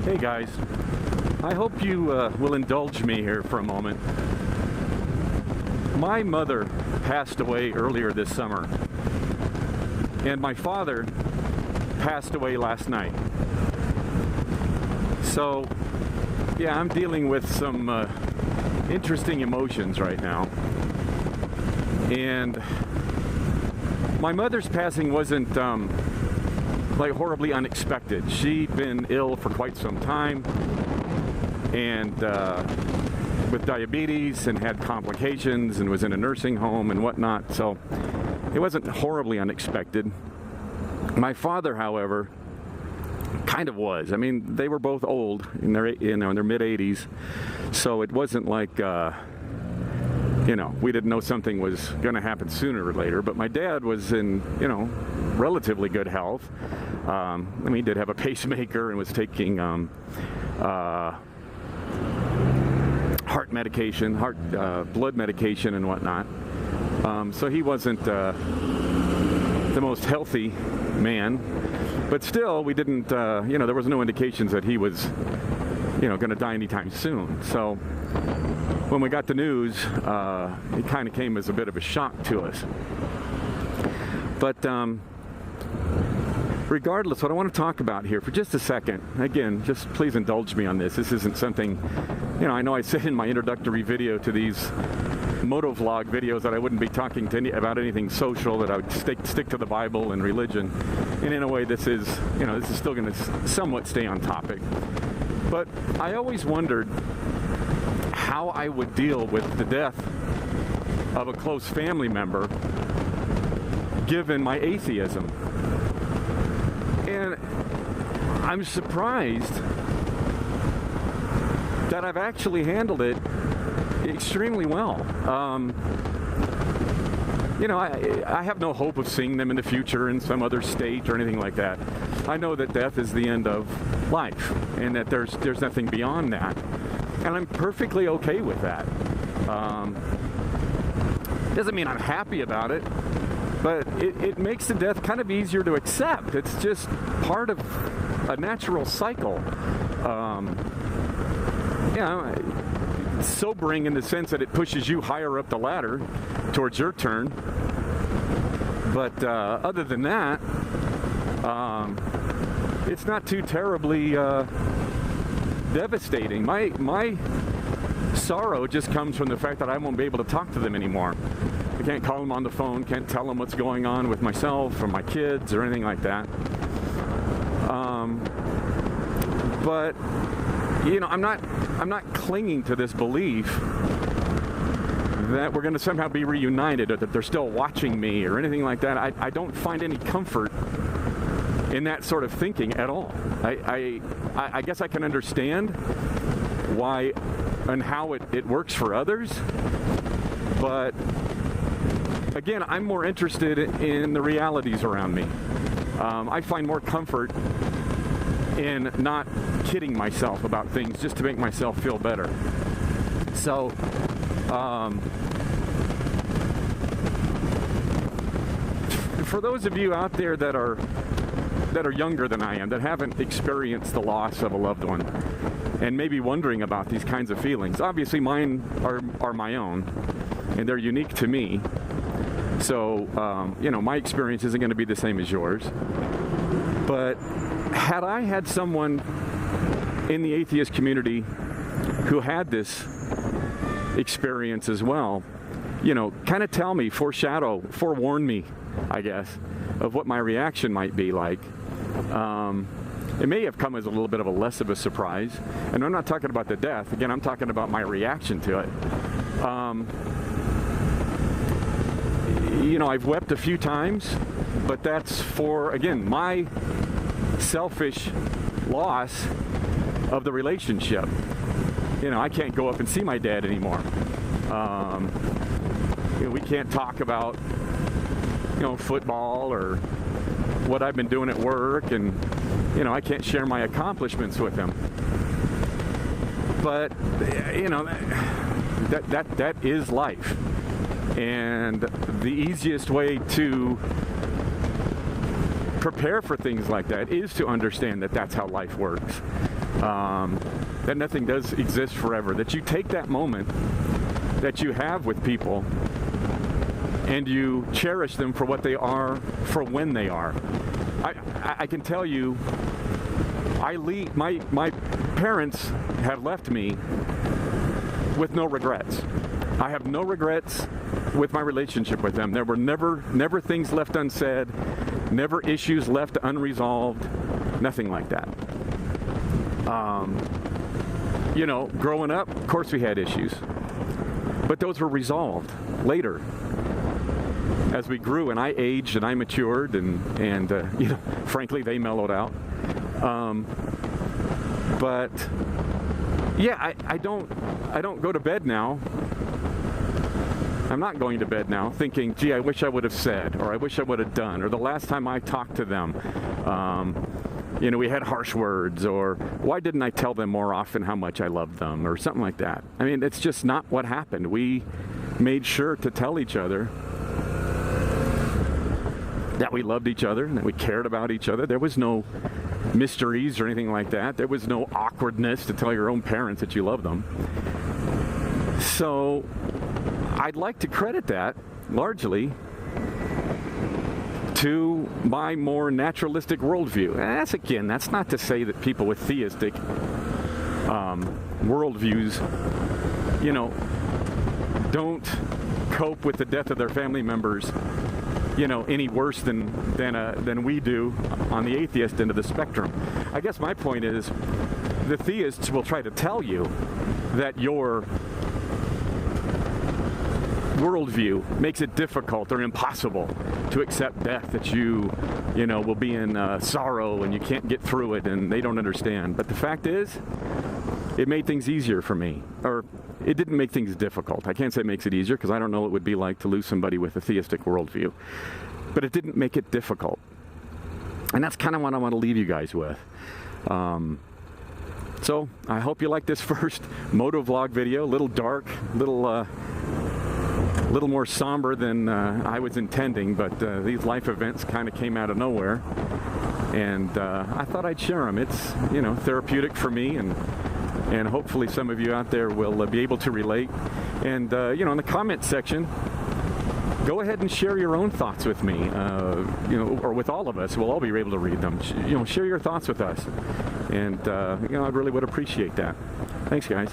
Hey guys, I hope you will indulge me here for a moment. My mother passed away earlier this summer, and my father passed away last night. So, yeah, I'm dealing with some interesting emotions right now. And my mother's passing wasn't like horribly unexpected. She'd been ill for quite some time, and with diabetes, and had complications, and was in a nursing home and whatnot. So it wasn't horribly unexpected. My father, however, kind of was. I mean, they were both old in their mid 80s, so it wasn't like we didn't know something was going to happen sooner or later. But my dad was in relatively good health. He did have a pacemaker and was taking heart medication, blood medication and whatnot. So he wasn't the most healthy man, but still, we didn't, there was no indications that he was, going to die anytime soon. So when we got the news, it kind of came as a bit of a shock to us. But regardless, what I want to talk about here for just a second, again, just please indulge me on this. This isn't something, I know I said in my introductory video to these motovlog videos that I wouldn't be talking to about anything social, that I would stick to the Bible and religion. And in a way, this is still going to somewhat stay on topic. But I always wondered how I would deal with the death of a close family member, given my atheism. And I'm surprised that I've actually handled it extremely well. I have no hope of seeing them in the future in some other state or anything like that. I know that death is the end of life, and that there's nothing beyond that. And I'm perfectly okay with that. Doesn't mean I'm happy about it, but it makes the death kind of easier to accept. It's just part of a natural cycle. Sobering in the sense that it pushes you higher up the ladder towards your turn. But other than that, it's not too terribly devastating. My sorrow just comes from the fact that I won't be able to talk to them anymore. I can't call them on the phone, can't tell them what's going on with myself or my kids or anything like that. But I'm not clinging to this belief that we're going to somehow be reunited, or that they're still watching me or anything like that. I don't find any comfort in that sort of thinking at all. I guess I can understand why and how it works for others, but again, I'm more interested in the realities around me. I find more comfort in not kidding myself about things just to make myself feel better. So, for those of you out there that are younger than I am, that haven't experienced the loss of a loved one, and maybe wondering about these kinds of feelings, obviously mine are my own, and they're unique to me. So, my experience isn't going to be the same as yours. But had I had someone in the atheist community who had this experience as well, kind of tell me, forewarn me, I guess, of what my reaction might be like. It may have come as a little bit of a less of a surprise. And I'm not talking about the death. Again, I'm talking about my reaction to it. I've wept a few times, but that's for, again, my selfish loss of the relationship. I can't go up and see my dad anymore. We can't talk about, football or what I've been doing at work, and, I can't share my accomplishments with him. But, that is life. And the easiest way to prepare for things like that is to understand that that's how life works. that nothing does exist forever, that you take that moment that you have with people and you cherish them for what they are, for when they are. I can tell you, my parents have left me with no regrets. I have no regrets with my relationship with them. There were never things left unsaid, never issues left unresolved, nothing like that. You know, growing up, of course we had issues, but those were resolved later as we grew and I aged and I matured and you know, frankly, they mellowed out. But yeah, I don't go to bed now. I'm not going to bed now thinking, gee, I wish I would have said, or I wish I would have done, or the last time I talked to them, you know, we had harsh words, or why didn't I tell them more often how much I loved them, or something like that. I mean, it's just not what happened. We made sure to tell each other that we loved each other and that we cared about each other. There was no mysteries or anything like that. There was no awkwardness to tell your own parents that you love them. So I'd like to credit that largely to my more naturalistic worldview. That's not to say that people with theistic worldviews, you know, don't cope with the death of their family members, you know, any worse than we do on the atheist end of the spectrum. I guess my point is, the theists will try to tell you that your worldview makes it difficult or impossible to accept death, that you know, will be in sorrow and you can't get through it and they don't understand. But the fact is, it made things easier for me. Or it didn't make things difficult. I can't say it makes it easier because I don't know what it would be like to lose somebody with a theistic worldview. But it didn't make it difficult. And that's kind of what I want to leave you guys with. So I hope you like this first motovlog video. A little dark, little more somber than I was intending, but these life events kind of came out of nowhere. And I thought I'd share them. It's, you know, therapeutic for me, and hopefully some of you out there will be able to relate. And, you know, in the comment section, go ahead and share your own thoughts with me, you know, or with all of us. We'll all be able to read them. You know, share your thoughts with us. And, you know, I really would appreciate that. Thanks, guys.